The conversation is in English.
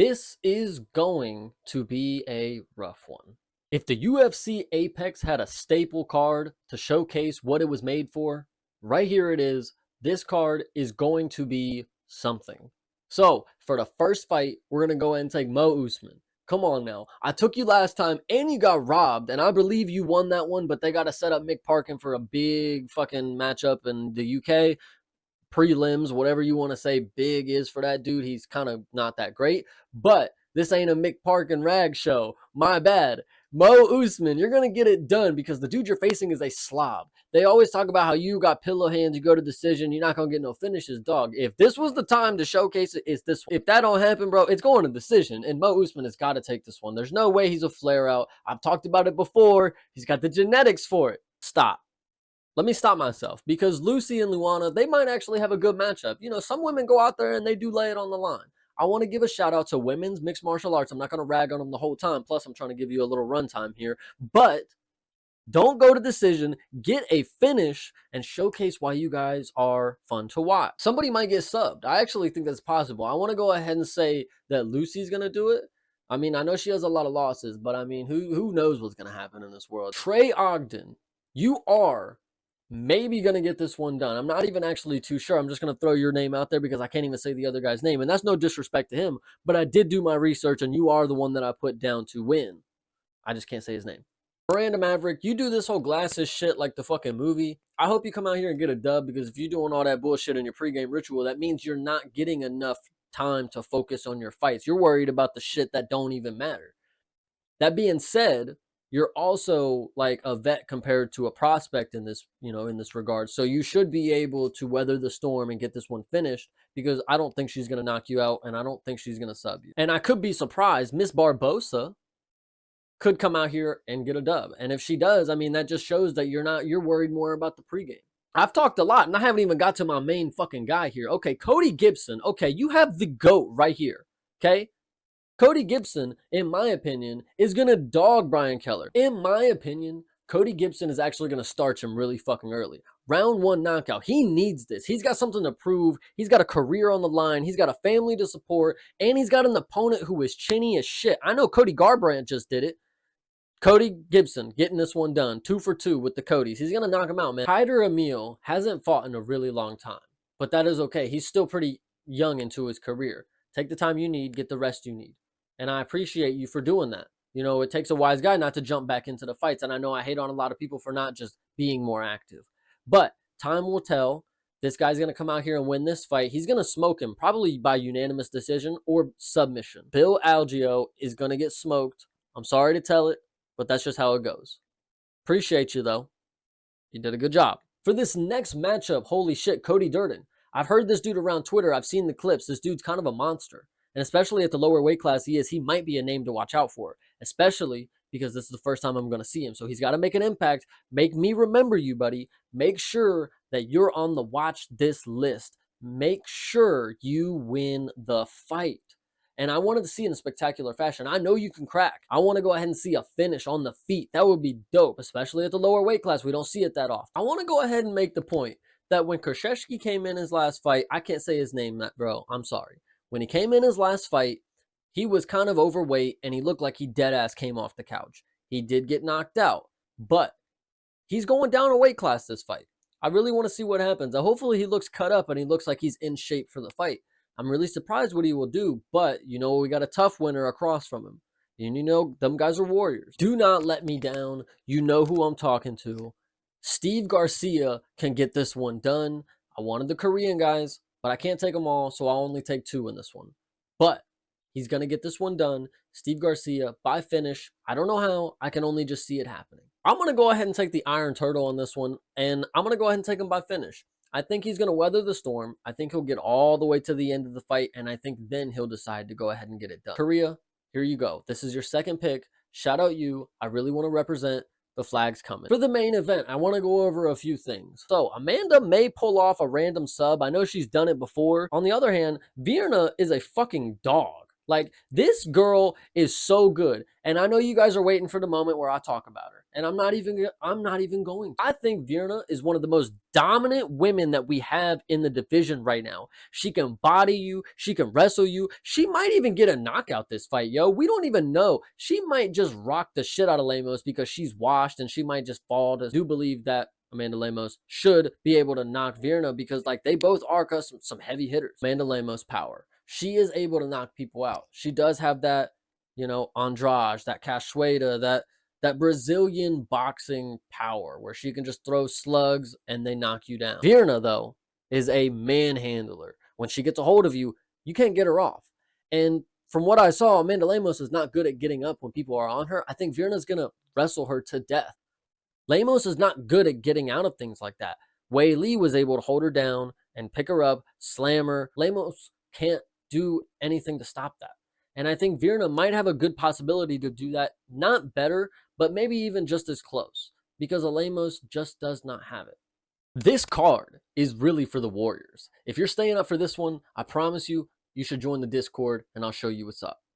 This is going to be a rough one. If the UFC Apex had a staple card to showcase what it was made for, right here it is. This card is going to be something. So, for the first fight, we're going to go ahead and take Mo Usman. Come on now. I took you last time and you got robbed, and I believe you won that one, but they got to set up Mick Parkin for a big fucking matchup in the UK. Prelims, whatever you want to say big is for that dude. He's kind of not that great, but this ain't a Mick Park and Rag show. My bad. Mo Usman, you're going to get it done because the dude you're facing is a slob. They always talk about how you got pillow hands, you go to decision, you're not going to get no finishes, dog. If this was the time to showcase it, it's this one. If that don't happen, bro, it's going to decision, and Mo Usman has got to take this one. There's no way he's a flare out. I've talked about it before. He's got the genetics for it. Stop. Let me stop myself because Lucy and Luana, they might actually have a good matchup. You know, some women go out there and they do lay it on the line. I want to give a shout out to women's mixed martial arts. I'm not going to rag on them the whole time. Plus, I'm trying to give you a little runtime here. But don't go to decision. Get a finish and showcase why you guys are fun to watch. Somebody might get subbed. I actually think that's possible. I want to go ahead and say that Lucy's going to do it. I mean, I know she has a lot of losses, but I mean, who knows what's going to happen in this world. Trey Ogden, you are maybe going to get this one done. I'm not even actually too sure. I'm just going to throw your name out there because I can't even say the other guy's name. And that's no disrespect to him, but I did do my research and you are the one that I put down to win. I just can't say his name. Miranda Maverick, you do this whole glasses shit like the fucking movie. I hope you come out here and get a dub because if you're doing all that bullshit in your pregame ritual, that means you're not getting enough time to focus on your fights. You're worried about the shit that don't even matter. That being said, you're also like a vet compared to a prospect in this, in this regard. So you should be able to weather the storm and get this one finished because I don't think she's going to knock you out and I don't think she's going to sub you. And I could be surprised. Miss Barbosa could come out here and get a dub. And if she does, I mean, that just shows that you're worried more about the pregame. I've talked a lot and I haven't even got to my main fucking guy here. Okay, Cody Gibson. Okay, you have the GOAT right here. Okay. Cody Gibson, in my opinion, is going to dog Brian Keller. In my opinion, Cody Gibson is actually going to starch him really fucking early. Round one knockout. He needs this. He's got something to prove. He's got a career on the line. He's got a family to support. And he's got an opponent who is chinny as shit. I know Cody Garbrandt just did it. Cody Gibson getting this one done. 2 for 2 with the Codys. He's going to knock him out, man. Hyder Emil hasn't fought in a really long time. But that is okay. He's still pretty young into his career. Take the time you need. Get the rest you need. And I appreciate you for doing that. You know, it takes a wise guy not to jump back into the fights. And I know I hate on a lot of people for not just being more active. But time will tell. This guy's going to come out here and win this fight. He's going to smoke him, probably by unanimous decision or submission. Bill Algeo is going to get smoked. I'm sorry to tell it, but that's just how it goes. Appreciate you, though. You did a good job. For this next matchup, holy shit, Cody Durden. I've heard this dude around Twitter. I've seen the clips. This dude's kind of a monster. And especially at the lower weight class he might be a name to watch out for, especially because this is the first time I'm going to see him. So he's got to make an impact. Make me remember you, buddy. Make sure that you're on the watch this list. Make sure you win the fight. And I wanted to see it in spectacular fashion. I know you can crack. I want to go ahead and see a finish on the feet. That would be dope, especially at the lower weight class. We don't see it that often. I want to go ahead and make the point that when Krzyzewski came in his last fight, I can't say his name, bro. I'm sorry. When he came in his last fight, he was kind of overweight and he looked like he dead ass came off the couch. He did get knocked out, but he's going down a weight class this fight. I really want to see what happens. Hopefully he looks cut up and he looks like he's in shape for the fight. I'm really surprised what he will do, but you know, we got a tough winner across from him. And you know, them guys are warriors. Do not let me down. You know who I'm talking to. Steve Garcia can get this one done. I wanted the Korean guys, but I can't take them all, so I'll only take 2 in this one. But he's going to get this one done. Steve Garcia by finish. I don't know how. I can only just see it happening. I'm going to go ahead and take the Iron Turtle on this one, and I'm going to go ahead and take him by finish. I think he's going to weather the storm. I think he'll get all the way to the end of the fight, and I think then he'll decide to go ahead and get it done. Korea, here you go. This is your second pick. Shout out you. I really want to represent. The flag's coming. For the main event, I want to go over a few things. So Amanda may pull off a random sub. I know she's done it before. On the other hand, Virna is a fucking dog. Like, this girl is so good. And I know you guys are waiting for the moment where I talk about her. and I'm not even going to. I think Virna is one of the most dominant women that we have in the division right now. She can body you, she can wrestle you. She might even get a knockout this fight, yo. We don't even know. She might just rock the shit out of Lemos because she's washed, and she might just fall. I do believe that Amanda Lemos should be able to knock Virna because like they both are some heavy hitters. Amanda Lemos power. She is able to knock people out. She does have that, you know, Andrade, that Cachoeira, that Brazilian boxing power where she can just throw slugs and they knock you down. Virna, though, is a manhandler. When she gets a hold of you, you can't get her off. And from what I saw, Amanda Lemos is not good at getting up when people are on her. I think Virna's going to wrestle her to death. Lemos is not good at getting out of things like that. Wei Lee was able to hold her down and pick her up, slam her. Lemos can't do anything to stop that. And I think Virna might have a good possibility to do that, not better, but maybe even just as close, because Lemos just does not have it. This card is really for the Warriors. If you're staying up for this one, I promise you, you should join the Discord and I'll show you what's up.